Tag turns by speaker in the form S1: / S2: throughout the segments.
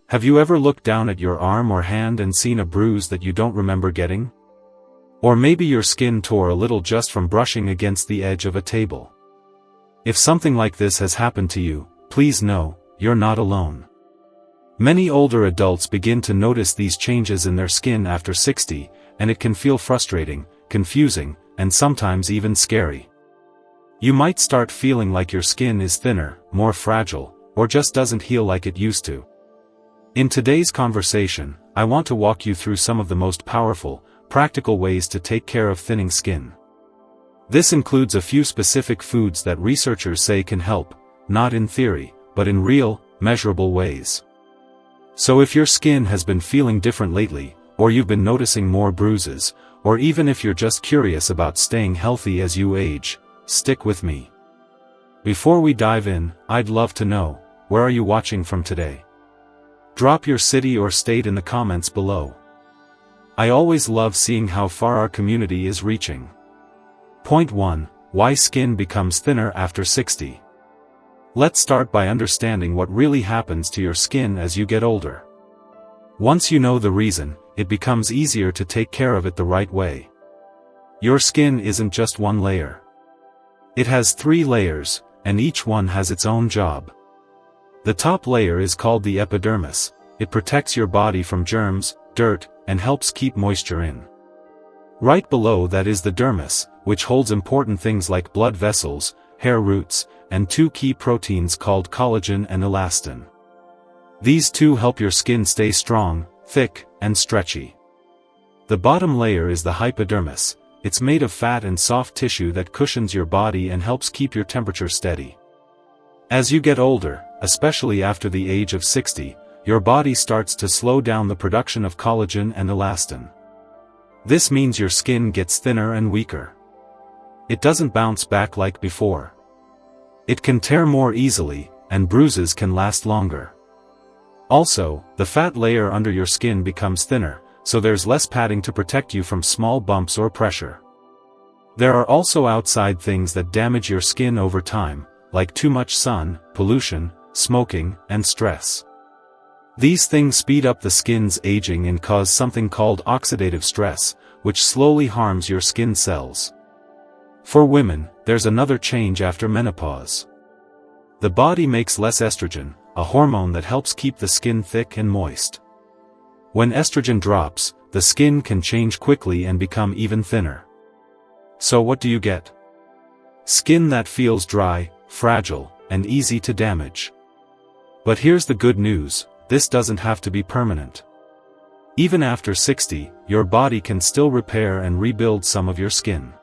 S1: Have you ever looked down at your arm or hand and seen a bruise that you don't remember getting? Or maybe your skin tore a little just from brushing against the edge of a table. If something like this has happened to you, please know, you're not alone. Many older adults begin to notice these changes in their skin after 60, and it can feel frustrating, confusing, and sometimes even scary. You might start feeling like your skin is thinner, more fragile, or just doesn't heal like it used to. In today's conversation, I want to walk you through some of the most powerful, practical ways to take care of thinning skin. This includes a few specific foods that researchers say can help, not in theory, but in real, measurable ways. So if your skin has been feeling different lately, or you've been noticing more bruises, or even if you're just curious about staying healthy as you age, stick with me. Before we dive in, I'd love to know, where are you watching from today? Drop your city or state in the comments below. I always love seeing how far our community is reaching. Point 1. Why skin becomes thinner after 60. Let's start by understanding what really happens to your skin as you get older. Once you know the reason, it becomes easier to take care of it the right way. Your skin isn't just one layer. It has 3 layers, and each one has its own job. The top layer is called the epidermis. It protects your body from germs, dirt, and helps keep moisture in. Right below that is the dermis, which holds important things like blood vessels, hair roots, and 2 key proteins called collagen and elastin. These 2 help your skin stay strong, thick, and stretchy. The bottom layer is the hypodermis. It's made of fat and soft tissue that cushions your body and helps keep your temperature steady. As you get older, especially after the age of 60, your body starts to slow down the production of collagen and elastin. This means your skin gets thinner and weaker. It doesn't bounce back like before. It can tear more easily, and bruises can last longer. Also, the fat layer under your skin becomes thinner, so there's less padding to protect you from small bumps or pressure. There are also outside things that damage your skin over time, like too much sun, pollution, smoking, and stress. These things speed up the skin's aging and cause something called oxidative stress, which slowly harms your skin cells. For women, there's another change after menopause. The body makes less estrogen, a hormone that helps keep the skin thick and moist. When estrogen drops, the skin can change quickly and become even thinner. So what do you get? Skin that feels dry, fragile, and easy to damage. But here's the good news, this doesn't have to be permanent. Even after 60, your body can still repair and rebuild some of your skin.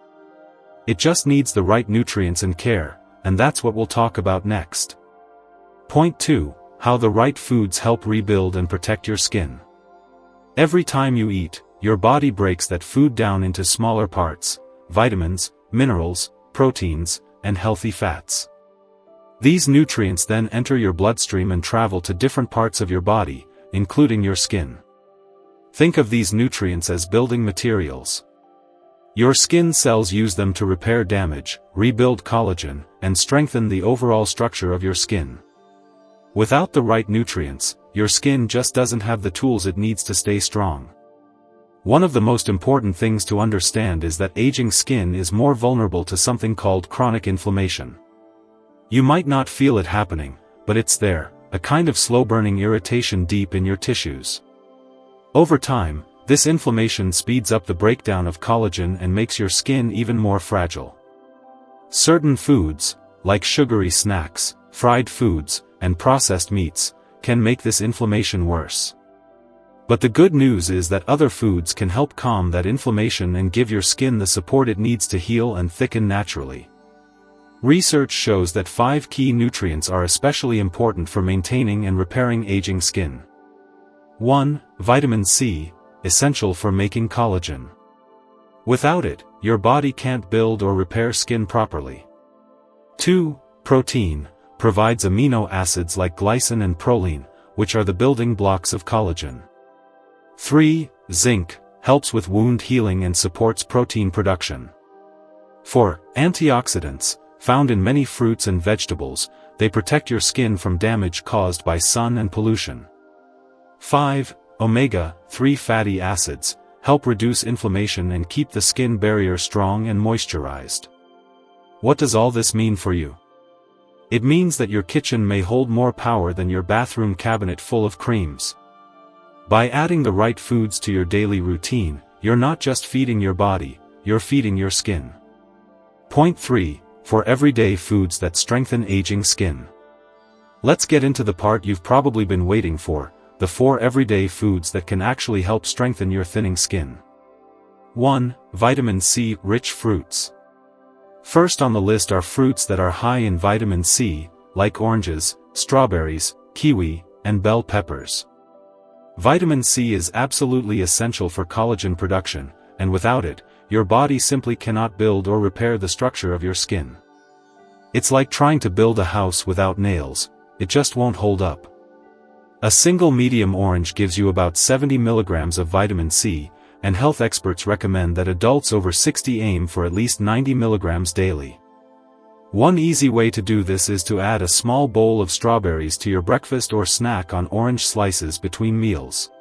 S1: It just needs the right nutrients and care, and that's what we'll talk about next. Point 2. How the right foods help rebuild and protect your skin. Every time you eat, your body breaks that food down into smaller parts: vitamins, minerals, proteins, and healthy fats. These nutrients then enter your bloodstream and travel to different parts of your body, including your skin. Think of these nutrients as building materials. Your skin cells use them to repair damage, rebuild collagen, and strengthen the overall structure of your skin. Without the right nutrients, your skin just doesn't have the tools it needs to stay strong. One of the most important things to understand is that aging skin is more vulnerable to something called chronic inflammation. You might not feel it happening, but it's there, a kind of slow-burning irritation deep in your tissues. Over time, this inflammation speeds up the breakdown of collagen and makes your skin even more fragile. Certain foods, like sugary snacks, fried foods, and processed meats, can make this inflammation worse. But the good news is that other foods can help calm that inflammation and give your skin the support it needs to heal and thicken naturally. Research shows that 5 key nutrients are especially important for maintaining and repairing aging skin. 1. Vitamin C, essential for making collagen. Without it, your body can't build or repair skin properly. 2. Protein, provides amino acids like glycine and proline, which are the building blocks of collagen. 3. Zinc, helps with wound healing and supports protein production. 4. Antioxidants, found in many fruits and vegetables, they protect your skin from damage caused by sun and pollution. 5. Omega-3 fatty acids help reduce inflammation and keep the skin barrier strong and moisturized. What does all this mean for you? It means that your kitchen may hold more power than your bathroom cabinet full of creams. By adding the right foods to your daily routine, you're not just feeding your body, you're feeding your skin. Point 3. For everyday foods that strengthen aging skin. Let's get into the part you've probably been waiting for, the 4 everyday foods that can actually help strengthen your thinning skin. 1. Vitamin C-rich fruits. First on the list are fruits that are high in vitamin C, like oranges, strawberries, kiwi, and bell peppers. Vitamin C is absolutely essential for collagen production, and without it, your body simply cannot build or repair the structure of your skin. It's like trying to build a house without nails, it just won't hold up. A single medium orange gives you about 70 milligrams of vitamin C, and health experts recommend that adults over 60 aim for at least 90 milligrams daily. One easy way to do this is to add a small bowl of strawberries to your breakfast or snack on orange slices between meals.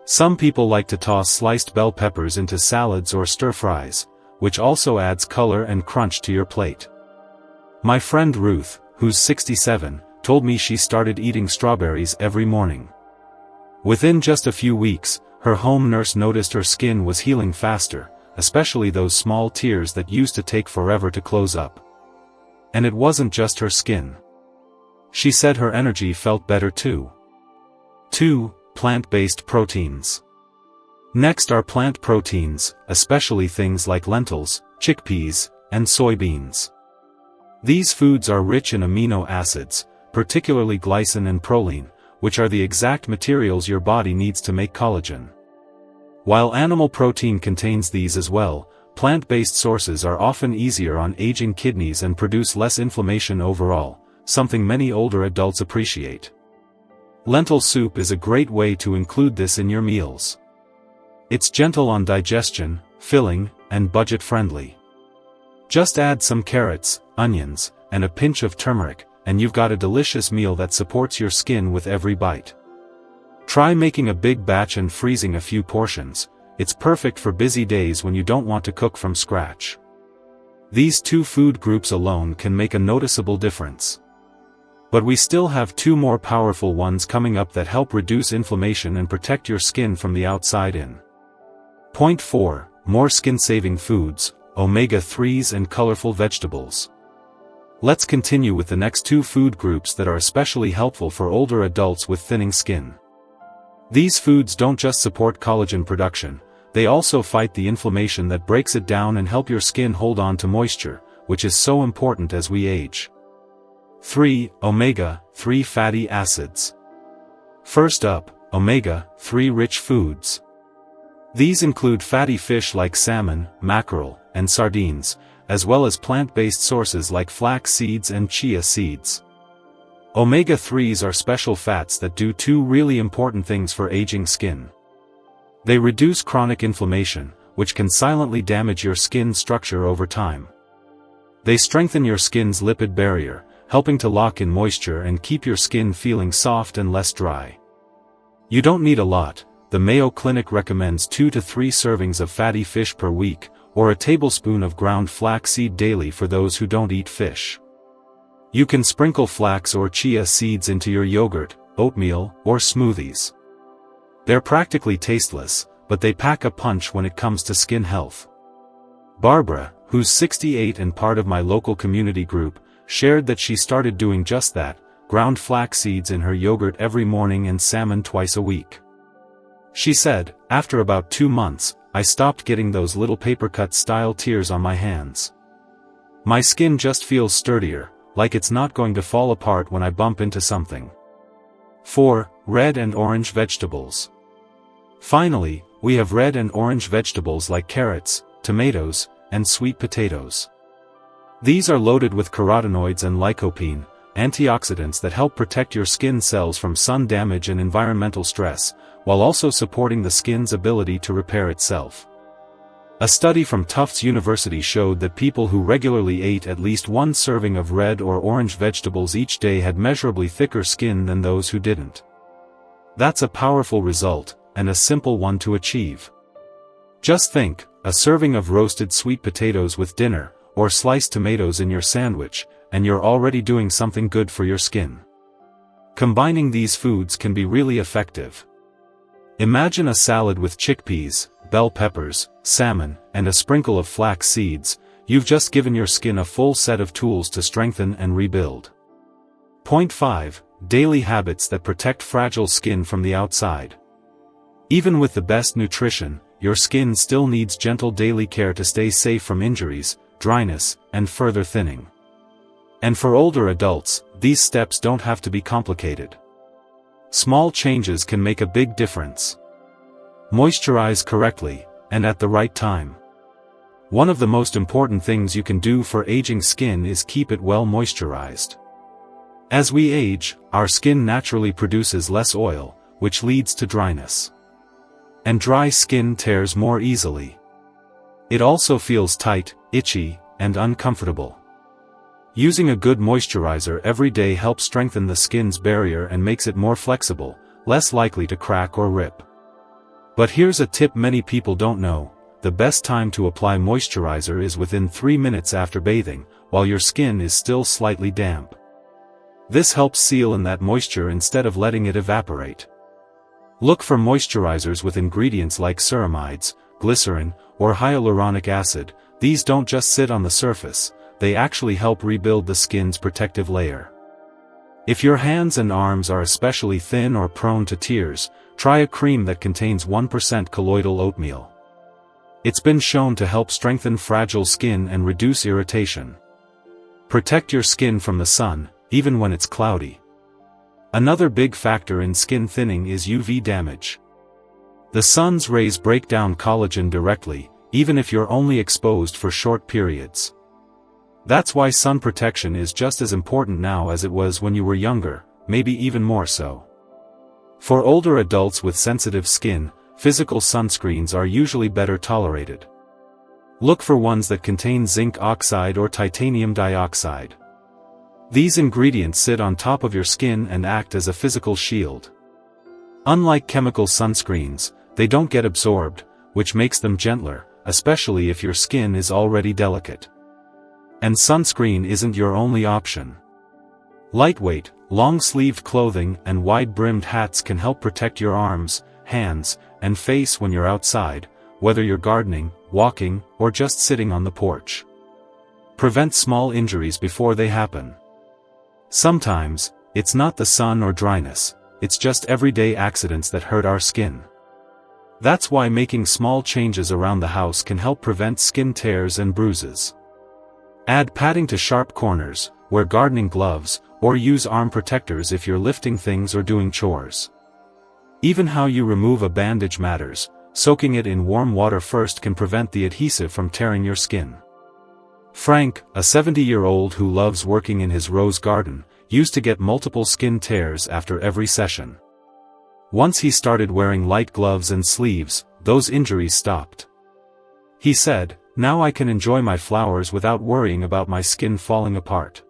S1: Some people like to toss sliced bell peppers into salads or stir-fries, which also adds color and crunch to your plate. My friend Ruth, who's 67, told me she started eating strawberries every morning. Within just a few weeks, her home nurse noticed her skin was healing faster, especially those small tears that used to take forever to close up. And it wasn't just her skin. She said her energy felt better too. 2. Plant-based proteins. Next are plant proteins, especially things like lentils, chickpeas, and soybeans. These foods are rich in amino acids, particularly glycine and proline, which are the exact materials your body needs to make collagen. While animal protein contains these as well, plant-based sources are often easier on aging kidneys and produce less inflammation overall, something many older adults appreciate. Lentil soup is a great way to include this in your meals. It's gentle on digestion, filling, and budget-friendly. Just add some carrots, onions, and a pinch of turmeric, and you've got a delicious meal that supports your skin with every bite. Try making a big batch and freezing a few portions. It's perfect for busy days when you don't want to cook from scratch. These 2 food groups alone can make a noticeable difference. But we still have 2 more powerful ones coming up that help reduce inflammation and protect your skin from the outside in. Point 4. More skin-saving foods, omega-3s and colorful vegetables. Let's continue with the next 2 food groups that are especially helpful for older adults with thinning skin. These foods don't just support collagen production, they also fight the inflammation that breaks it down and help your skin hold on to moisture, which is so important as we age. 3. Omega-3 fatty acids. First up, omega-3 rich foods. These include fatty fish like salmon, mackerel, and sardines, as well as plant-based sources like flax seeds and chia seeds. Omega-3s are special fats that do 2 really important things for aging skin. They reduce chronic inflammation, which can silently damage your skin structure over time. They strengthen your skin's lipid barrier, helping to lock in moisture and keep your skin feeling soft and less dry. You don't need a lot. The Mayo Clinic recommends 2 to 3 servings of fatty fish per week, or a tablespoon of ground flaxseed daily for those who don't eat fish. You can sprinkle flax or chia seeds into your yogurt, oatmeal, or smoothies. They're practically tasteless, but they pack a punch when it comes to skin health. Barbara, who's 68 and part of my local community group, shared that she started doing just that, ground flax seeds in her yogurt every morning and salmon twice a week. She said, after about 2 months, I stopped getting those little paper cut style tears on my hands. My skin just feels sturdier, like it's not going to fall apart when I bump into something. 4. Red and orange vegetables. Finally, we have red and orange vegetables like carrots, tomatoes, and sweet potatoes. These are loaded with carotenoids and lycopene, antioxidants that help protect your skin cells from sun damage and environmental stress, while also supporting the skin's ability to repair itself. A study from Tufts University showed that people who regularly ate at least 1 serving of red or orange vegetables each day had measurably thicker skin than those who didn't. That's a powerful result, and a simple one to achieve. Just think, a serving of roasted sweet potatoes with dinner, or sliced tomatoes in your sandwich, and you're already doing something good for your skin. Combining these foods can be really effective. Imagine a salad with chickpeas, bell peppers, salmon, and a sprinkle of flax seeds. You've just given your skin a full set of tools to strengthen and rebuild. Point 5. Daily habits that protect fragile skin from the outside. Even with the best nutrition, your skin still needs gentle daily care to stay safe from injuries, dryness, and further thinning. And for older adults, these steps don't have to be complicated. Small changes can make a big difference. Moisturize correctly, and at the right time. One of the most important things you can do for aging skin is keep it well moisturized. As we age, our skin naturally produces less oil, which leads to dryness. And dry skin tears more easily. It also feels tight, itchy, and uncomfortable. Using a good moisturizer every day helps strengthen the skin's barrier and makes it more flexible, less likely to crack or rip. But here's a tip many people don't know: the best time to apply moisturizer is within 3 minutes after bathing, while your skin is still slightly damp. This helps seal in that moisture instead of letting it evaporate. Look for moisturizers with ingredients like ceramides, glycerin, or hyaluronic acid. These don't just sit on the surface, they actually help rebuild the skin's protective layer. If your hands and arms are especially thin or prone to tears, try a cream that contains 1% colloidal oatmeal. It's been shown to help strengthen fragile skin and reduce irritation. Protect your skin from the sun, even when it's cloudy. Another big factor in skin thinning is UV damage. The sun's rays break down collagen directly, even if you're only exposed for short periods. That's why sun protection is just as important now as it was when you were younger, maybe even more so. For older adults with sensitive skin, physical sunscreens are usually better tolerated. Look for ones that contain zinc oxide or titanium dioxide. These ingredients sit on top of your skin and act as a physical shield. Unlike chemical sunscreens, they don't get absorbed, which makes them gentler, especially if your skin is already delicate. And sunscreen isn't your only option. Lightweight, long-sleeved clothing and wide-brimmed hats can help protect your arms, hands, and face when you're outside, whether you're gardening, walking, or just sitting on the porch. Prevent small injuries before they happen. Sometimes, it's not the sun or dryness, it's just everyday accidents that hurt our skin. That's why making small changes around the house can help prevent skin tears and bruises. Add padding to sharp corners, wear gardening gloves, or use arm protectors if you're lifting things or doing chores. Even how you remove a bandage matters. Soaking it in warm water first can prevent the adhesive from tearing your skin. Frank, a 70-year-old who loves working in his rose garden, used to get multiple skin tears after every session. Once he started wearing light gloves and sleeves, those injuries stopped. He said, "Now I can enjoy my flowers without worrying about my skin falling apart."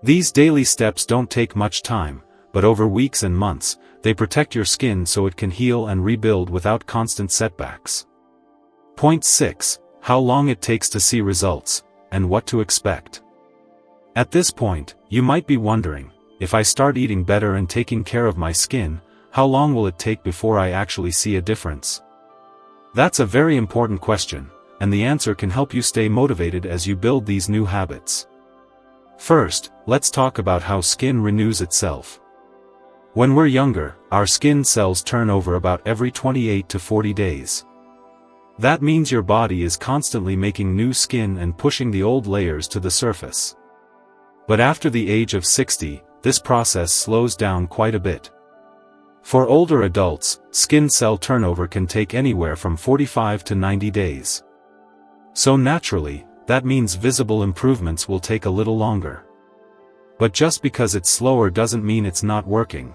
S1: These daily steps don't take much time, but over weeks and months, they protect your skin so it can heal and rebuild without constant setbacks. Point 6. How long it takes to see results, and what to expect. At this point, you might be wondering, if I start eating better and taking care of my skin, how long will it take before I actually see a difference? That's a very important question, and the answer can help you stay motivated as you build these new habits. First, let's talk about how skin renews itself. When we're younger, our skin cells turn over about every 28 to 40 days. That means your body is constantly making new skin and pushing the old layers to the surface. But after the age of 60, this process slows down quite a bit. For older adults, skin cell turnover can take anywhere from 45 to 90 days. So naturally, that means visible improvements will take a little longer. But just because it's slower doesn't mean it's not working.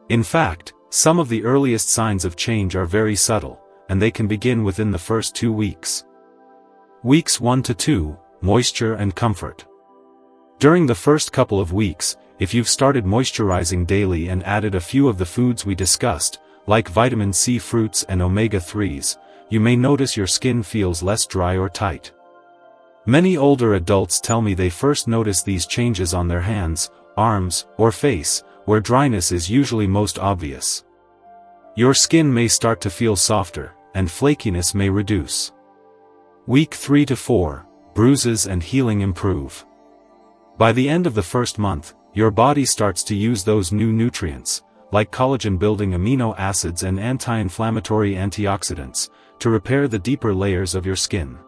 S1: In fact, some of the earliest signs of change are very subtle, and they can begin within the first 2 weeks. Weeks 1 to 2, moisture and comfort. During the first couple of weeks, if you've started moisturizing daily and added a few of the foods we discussed, like vitamin C fruits and omega-3s, you may notice your skin feels less dry or tight. Many older adults tell me they first notice these changes on their hands, arms, or face, where dryness is usually most obvious. Your skin may start to feel softer, and flakiness may reduce. Week 3 to 4, bruises and healing improve. By the end of the first month, your body starts to use those new nutrients, like collagen-building amino acids and anti-inflammatory antioxidants, to repair the deeper layers of your skin.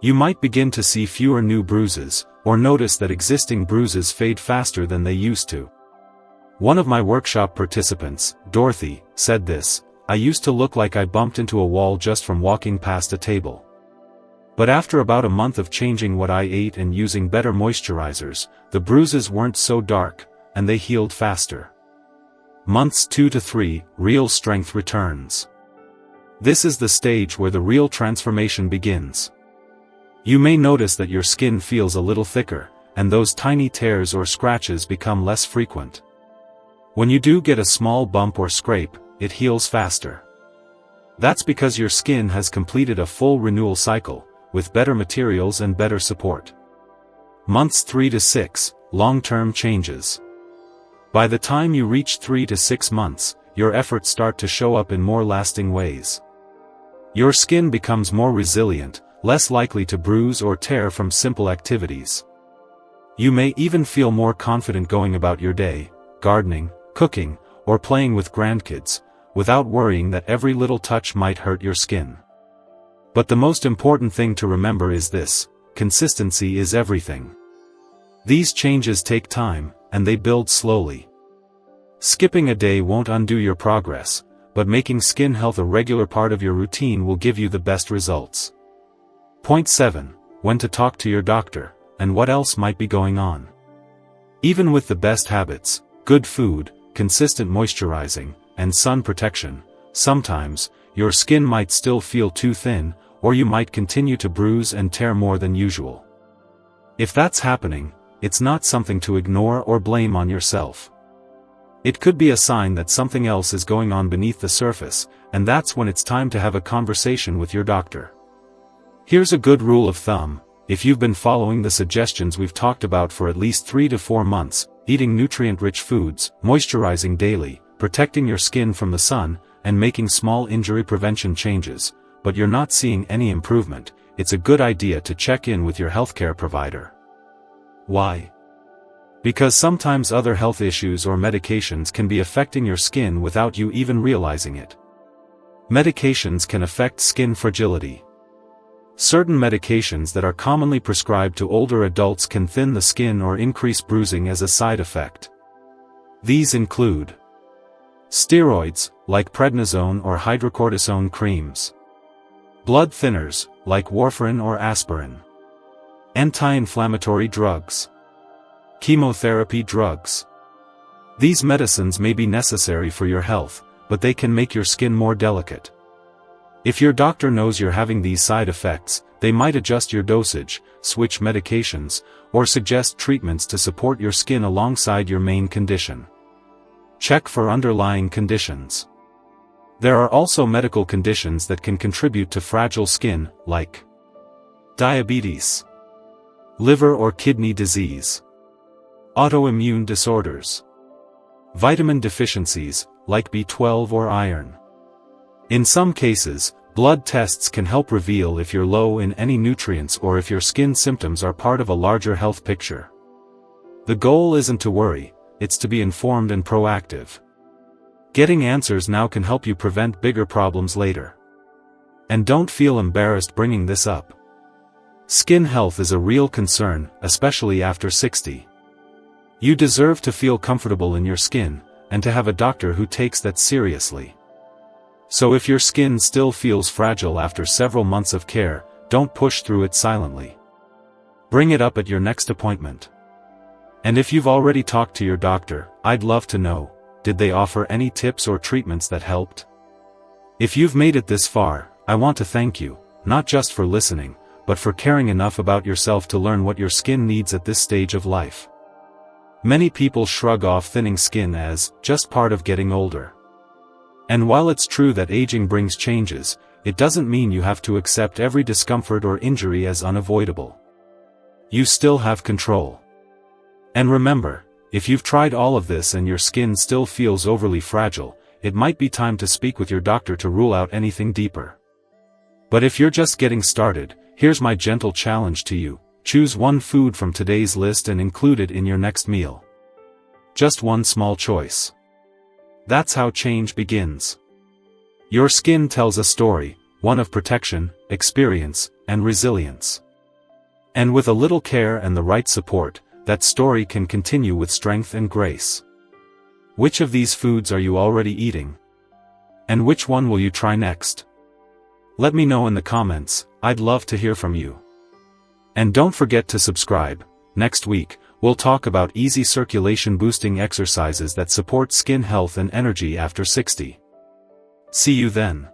S1: You might begin to see fewer new bruises, or notice that existing bruises fade faster than they used to. One of my workshop participants, Dorothy, said this: "I used to look like I bumped into a wall just from walking past a table. But after about a month of changing what I ate and using better moisturizers, the bruises weren't so dark, and they healed faster." Months 2 to 3, real strength returns. This is the stage where the real transformation begins. You may notice that your skin feels a little thicker, and those tiny tears or scratches become less frequent. When you do get a small bump or scrape, it heals faster. That's because your skin has completed a full renewal cycle, with better materials and better support. Months 3 to 6, long-term changes. By the time you reach 3 to 6 months, your efforts start to show up in more lasting ways. Your skin becomes more resilient, less likely to bruise or tear from simple activities. You may even feel more confident going about your day, gardening, cooking, or playing with grandkids, without worrying that every little touch might hurt your skin. But the most important thing to remember is this: consistency is everything. These changes take time, and they build slowly. Skipping a day won't undo your progress, but making skin health a regular part of your routine will give you the best results. Point 7. When to talk to your doctor, and what else might be going on. Even with the best habits, good food, consistent moisturizing, and sun protection, sometimes, your skin might still feel too thin, or you might continue to bruise and tear more than usual. If that's happening, it's not something to ignore or blame on yourself. It could be a sign that something else is going on beneath the surface, and that's when it's time to have a conversation with your doctor. Here's a good rule of thumb: if you've been following the suggestions we've talked about for at least 3 to 4 months, eating nutrient-rich foods, moisturizing daily, protecting your skin from the sun, and making small injury prevention changes, but you're not seeing any improvement, it's a good idea to check in with your healthcare provider. Why? Because sometimes other health issues or medications can be affecting your skin without you even realizing it. Medications can affect skin fragility. Certain medications that are commonly prescribed to older adults can thin the skin or increase bruising as a side effect. These include steroids, like prednisone or hydrocortisone creams, blood thinners, like warfarin or aspirin, anti-inflammatory drugs, chemotherapy drugs. These medicines may be necessary for your health, but they can make your skin more delicate. If your doctor knows you're having these side effects, they might adjust your dosage, switch medications, or suggest treatments to support your skin alongside your main condition. Check for underlying conditions. There are also medical conditions that can contribute to fragile skin, like diabetes, liver or kidney disease, autoimmune disorders, vitamin deficiencies, like B12 or iron. In some cases, blood tests can help reveal if you're low in any nutrients or if your skin symptoms are part of a larger health picture. The goal isn't to worry, it's to be informed and proactive. Getting answers now can help you prevent bigger problems later. And don't feel embarrassed bringing this up. Skin health is a real concern, especially after 60. You deserve to feel comfortable in your skin, and to have a doctor who takes that seriously. So if your skin still feels fragile after several months of care, don't push through it silently. Bring it up at your next appointment. And if you've already talked to your doctor, I'd love to know, did they offer any tips or treatments that helped? If you've made it this far, I want to thank you, not just for listening, but for caring enough about yourself to learn what your skin needs at this stage of life. Many people shrug off thinning skin as just part of getting older. And while it's true that aging brings changes, it doesn't mean you have to accept every discomfort or injury as unavoidable. You still have control. And remember, if you've tried all of this and your skin still feels overly fragile, it might be time to speak with your doctor to rule out anything deeper. But if you're just getting started, here's my gentle challenge to you: choose one food from today's list and include it in your next meal. Just one small choice. That's how change begins. Your skin tells a story, one of protection, experience, and resilience. And with a little care and the right support, that story can continue with strength and grace. Which of these foods are you already eating? And which one will you try next? Let me know in the comments. I'd love to hear from you. And don't forget to subscribe. Next week, we'll talk about easy circulation boosting exercises that support skin health and energy after 60. See you then.